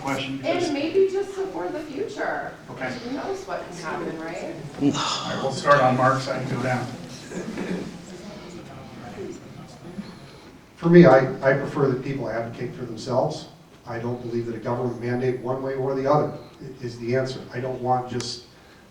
question. And maybe just for the future. Okay. Who knows what can happen, right? All right, we'll start on Mark's side and go down. For me, I prefer that people advocate for themselves. I don't believe that a government mandate one way or the other is the answer. I don't want just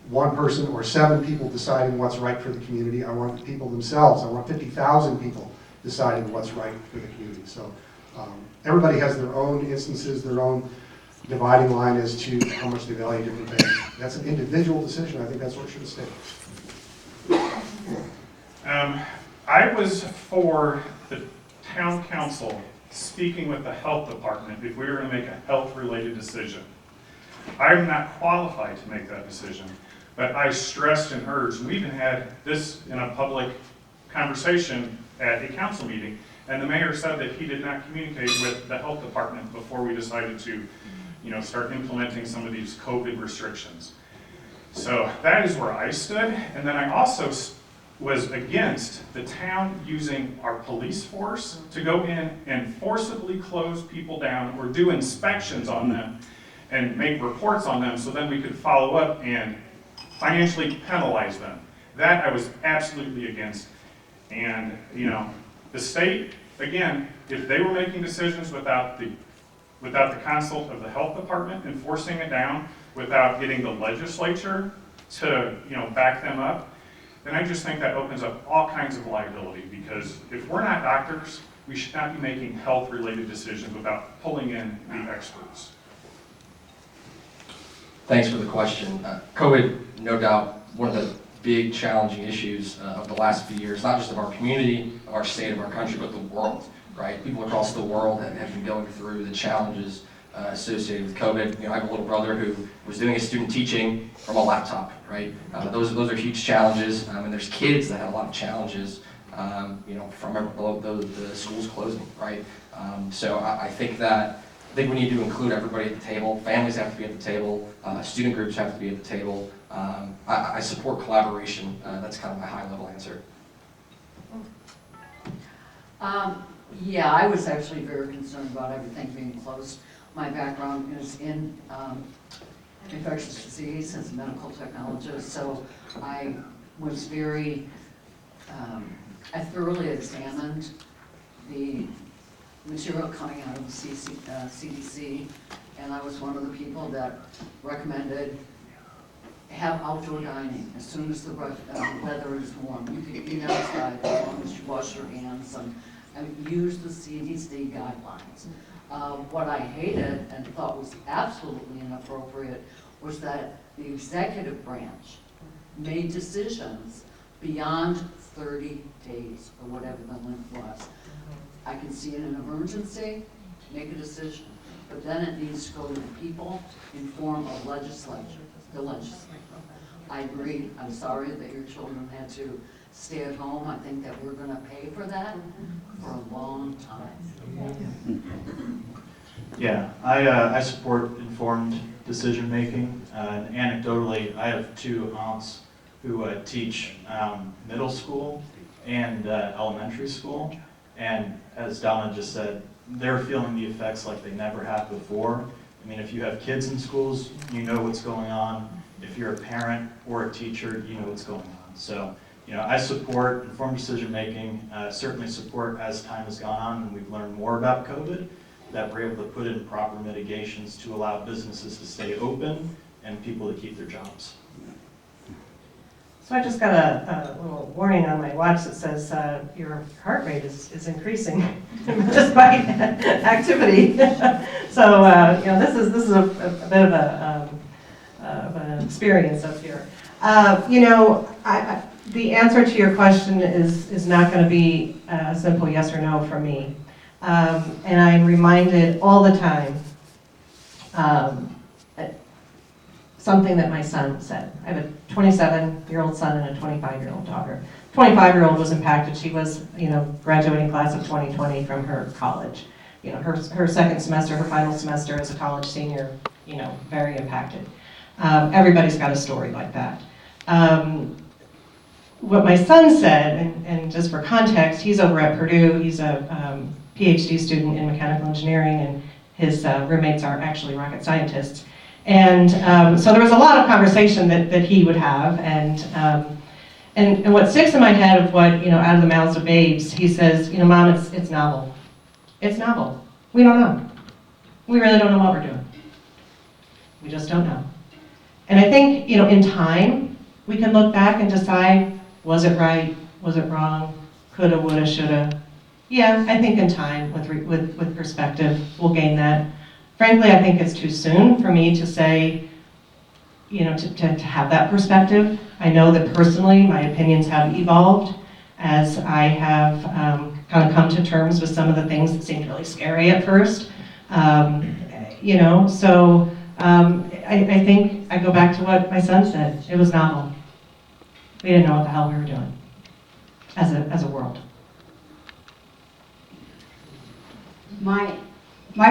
one person or 7 people deciding what's right for the community. I want the people themselves. I want 50,000 people deciding what's right for the community. So everybody has their own instances, their own dividing line as to how much they value different things. That's an individual decision. I think that's what it should stay. I was for the town council speaking with the health department if we were going to make a health-related decision. I'm not qualified to make that decision, but I stressed and urged, we even had this in a public conversation at a council meeting, and the mayor said that he did not communicate with the health department before we decided to, start implementing some of these COVID restrictions. So that is where I stood, and then I also was against the town using our police force to go in and forcibly close people down or do inspections on them and make reports on them so then we could follow up and financially penalize them. That I was absolutely against. And, the state, again, if they were making decisions without the consult of the health department and forcing it down without getting the legislature to, back them up, then I just think that opens up all kinds of liability, because if we're not doctors, we should not be making health-related decisions without pulling in the experts. Thanks for the question. COVID, no doubt, one of the big challenging issues of the last few years, not just of our community, of our state, of our country, but the world, right? People across the world have been going through the challenges associated with COVID. I have a little brother who was doing his student teaching from a laptop, right? Those are huge challenges, and there's kids that have a lot of challenges, from the schools closing, right? So I think we need to include everybody at the table. Families have to be at the table. Student groups have to be at the table. I support collaboration. That's kind of my high-level answer. Yeah, I was actually very concerned about everything being closed. My background is in infectious disease as a medical technologist, so I was I thoroughly examined the material coming out of the CDC, and I was one of the people that recommended have outdoor dining as soon as the weather is warm. You can eat outside as long as you wash your hands and use the CDC guidelines. What I hated and thought was absolutely inappropriate was that the executive branch made decisions beyond 30 days or whatever the limit was. I can see in an emergency, make a decision, but then it needs to go to the people in form of legislature, the legislature. I agree, I'm sorry that your children had to stay at home. I think that we're gonna pay for that for a long time. Yeah, I support informed decision making. And anecdotally, I have 2 aunts who teach middle school and elementary school. And as Donna just said, they're feeling the effects like they never have before. I mean, if you have kids in schools, you know what's going on. If you're a parent or a teacher, you know what's going on. So, I support informed decision making, certainly support as time has gone on and we've learned more about COVID, that we're able to put in proper mitigations to allow businesses to stay open and people to keep their jobs. So I just got a little warning on my watch that says your heart rate is increasing just by activity. So this is a bit of an experience up here. The answer to your question is not going to be a simple yes or no from me. And I'm reminded all the time something that my son said. I have a 27-year-old son and a 25-year-old daughter. 25-year-old was impacted. She was, graduating class of 2020 from her college. Her second semester, her final semester as a college senior, very impacted. Everybody's got a story like that. What my son said, and just for context, he's over at Purdue. He's a PhD student in mechanical engineering, His roommates are actually rocket scientists. And so there was a lot of conversation that he would have, and what sticks in my head of what, out of the mouths of babes, he says, Mom, it's novel. It's novel. We don't know. We really don't know what we're doing. We just don't know. And I think, in time, we can look back and decide, was it right? Was it wrong? Coulda, woulda, shoulda. Yeah, I think in time, with perspective, we'll gain that. Frankly, I think it's too soon for me to say, to have that perspective. I know that personally, my opinions have evolved as I have kind of come to terms with some of the things that seemed really scary at first. So I think I go back to what my son said. It was novel. We didn't know what the hell we were doing as a world. My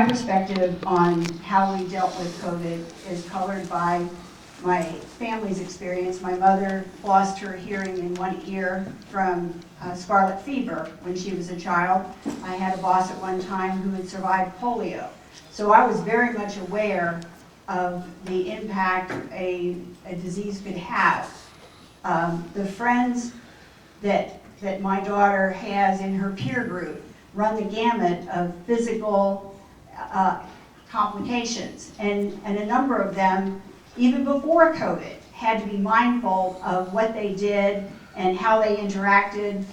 perspective on how we dealt with COVID is colored by my family's experience. My mother lost her hearing in one ear from scarlet fever when she was a child. I had a boss at one time who had survived polio. So I was very much aware of the impact a disease could have. The friends that my daughter has in her peer group run the gamut of physical complications, and a number of them, even before COVID, had to be mindful of what they did and how they interacted.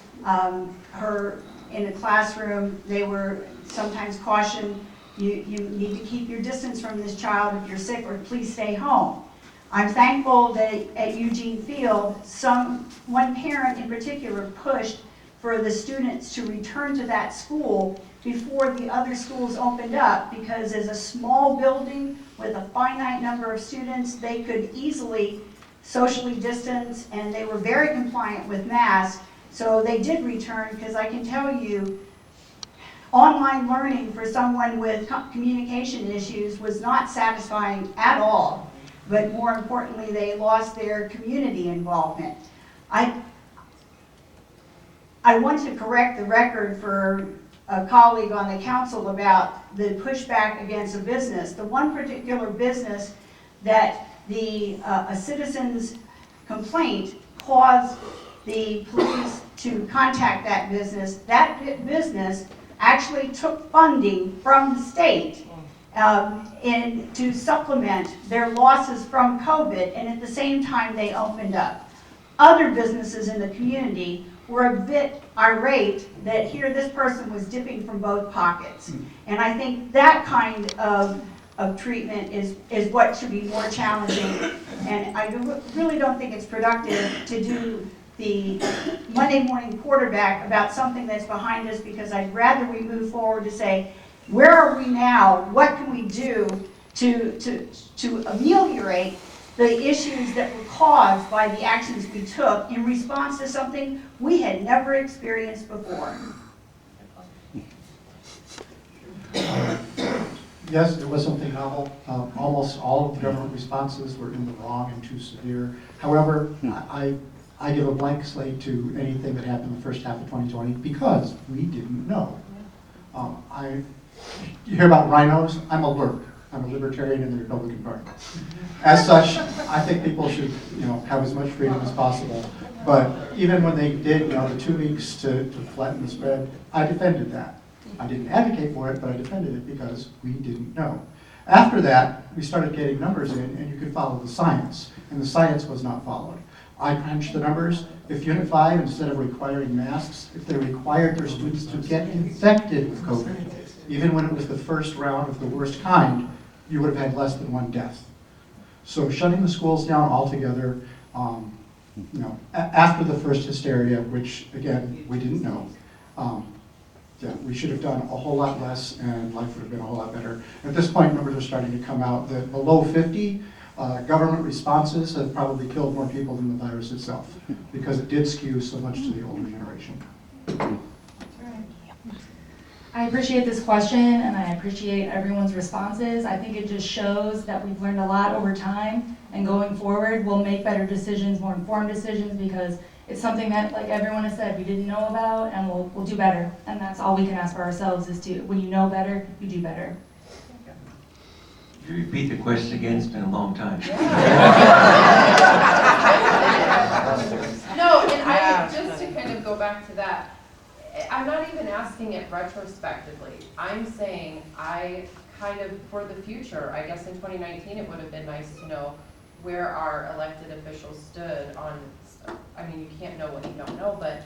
Her in a classroom, they were sometimes cautioned, you need to keep your distance from this child if you're sick, or please stay home. I'm thankful that at Eugene Field, one parent in particular pushed for the students to return to that school before the other schools opened up, because as a small building with a finite number of students, they could easily socially distance, and they were very compliant with masks. So they did return, because I can tell you, online learning for someone with communication issues was not satisfying at all. But more importantly, they lost their community involvement. I want to correct the record for a colleague on the council about the pushback against a business. The one particular business that a citizen's complaint caused the police to contact that business actually took funding from the state to supplement their losses from COVID, and at the same time they opened up. Other businesses in the community were a bit irate that here this person was dipping from both pockets. And I think that kind of treatment is what should be more challenging. And I really don't think it's productive to do the Monday morning quarterback about something that's behind us, because I'd rather we move forward to say, where are we now? What can we do to ameliorate the issues that were caused by the actions we took in response to something we had never experienced before? Yes, there was something novel. Almost all of the government responses were in the wrong and too severe. However, I give a blank slate to anything that happened in the first half of 2020 because we didn't know. You hear about rhinos? I'm alert. I'm a libertarian in the Republican Party. As such, I think people should, have as much freedom as possible. But even when they did, the 2 weeks to flatten the spread, I defended that. I didn't advocate for it, but I defended it because we didn't know. After that, we started getting numbers in, and you could follow the science, and the science was not followed. I crunched the numbers. If Unit 5, instead of requiring masks, if they required their students to get infected with COVID, even when it was the first round of the worst kind, you would have had less than one death. So shutting the schools down altogether, after the first hysteria, which again, we didn't know, we should have done a whole lot less and life would have been a whole lot better. At this point, numbers are starting to come out that below 50, government responses have probably killed more people than the virus itself because it did skew so much to the older generation. I appreciate this question and I appreciate everyone's responses. I think it just shows that we've learned a lot over time, and going forward we'll make better decisions, more informed decisions, because it's something that, like everyone has said, we didn't know about, and we'll do better. And that's all we can ask for ourselves is to, when you know better, you do better. Could you repeat the question again? It's been a long time. No, and just to kind of go back to that, I'm not even asking it retrospectively. I'm saying I kind of, for the future, I guess in 2019, it would have been nice to know where our elected officials stood on, I mean, you can't know what you don't know, but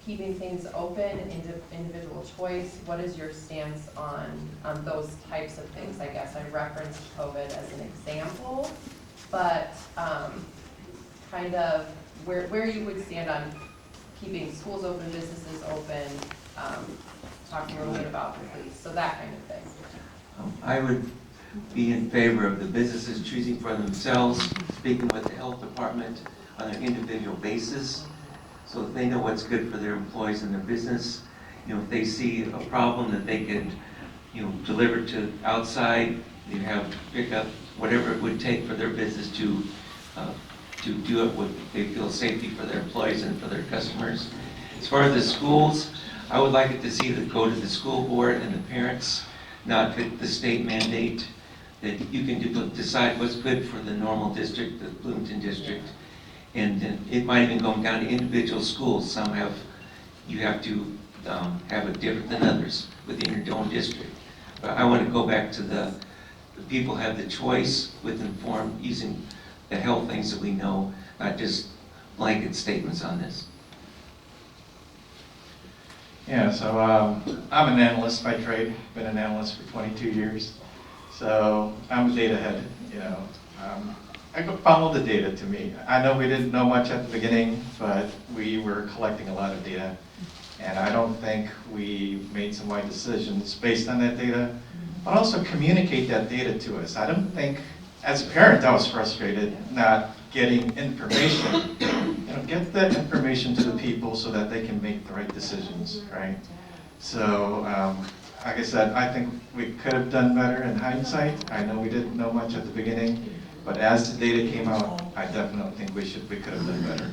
keeping things open, individual choice, what is your stance on those types of things? I guess I referenced COVID as an example, but kind of where you would stand on keeping schools open, businesses open, talking a little bit about the police, so that kind of thing. I would be in favor of the businesses choosing for themselves, speaking with the health department on an individual basis, so that they know what's good for their employees and their business. You know, if they see a problem that they could, deliver to outside, you have to pick up whatever it would take for their business to do it with, they feel safety for their employees and for their customers. As far as the schools, I would like it to see that go to the school board and the parents, not the state mandate, that you can decide what's good for the normal district, the Bloomington district. And then it might even go down to individual schools. Some you have to have it different than others within your own district. But I want to go back to the people have the choice with informed, using the health things that we know, not just blanket statements on this. Yeah, so I'm an analyst by trade, been an analyst for 22 years. So I'm a data head, I go follow the data to me. I know we didn't know much at the beginning, but we were collecting a lot of data. And I don't think we made some right decisions based on that data, but also communicate that data to us. I don't think, as a parent, I was frustrated not getting information. Get the information to the people so that they can make the right decisions, right? So, like I said, I think we could have done better in hindsight. I know we didn't know much at the beginning, but as the data came out, I definitely think we could have done better.